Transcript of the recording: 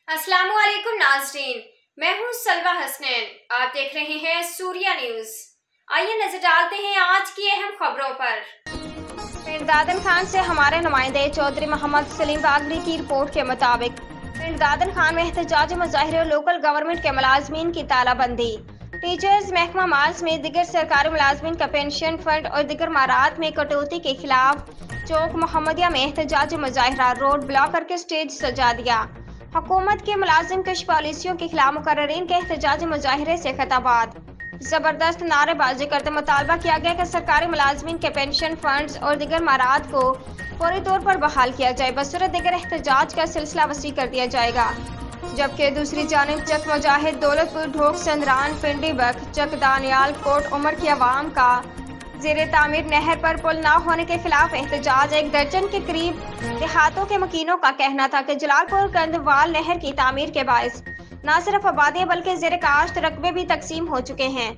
अस्सलाम वालेकुम नाज़रीन, मैं हूँ सलवा हसनैन। आप देख रहे हैं सूर्या न्यूज। आइए नजर डालते हैं आज की अहम खबरों पर। पिंड दादन खान से हमारे नुमाइंदे चौधरी मोहम्मद सलीम बागरी की रिपोर्ट के मुताबिक पिंड दादन खान में एहतजाजी मुजाहिरे और लोकल गवर्नमेंट के मुलाजमीन की तालाबंदी, टीचर्स महकमा माल में दिगर सरकारी मुलाजमीन का पेंशन फंड और दिगर मारात में कटौती के खिलाफ चौक मोहम्मदिया में एहतजाजी मुजाहिरा, रोड ब्लॉक करके स्टेज सजा दिया। हुकूमत के मुलाजिम कश पॉलिसियों के खिलाफ मुकर्ररीन के एहतजाजी मुजाहिरे से खिताबात, जबरदस्त नारेबाजी करते मुतालबा किया गया कि सरकारी मुलाजमीन के पेंशन फंड्स और दिगर मारात को फौरी तौर पर बहाल किया जाए, बसूरत दिगर एहतजाज का सिलसिला वसी कर दिया जाएगा। जबकि दूसरी जानिब चक मुजाहिद, दौलतपुर, ढोक, संदरान, पिंडी बख, चक, दानियाल, कोट उमर की आवाम का ज़ेरे तामीर नहर पर पुल न होने के खिलाफ एहतजाज। एक दर्जन के करीब देहातों के मकीनों का कहना था कि जलालपुर कंदवाल नहर की तामीर के बायस न सिर्फ आबादी बल्कि ज़ेरे काश्त रकबे भी तकसीम हो चुके हैं।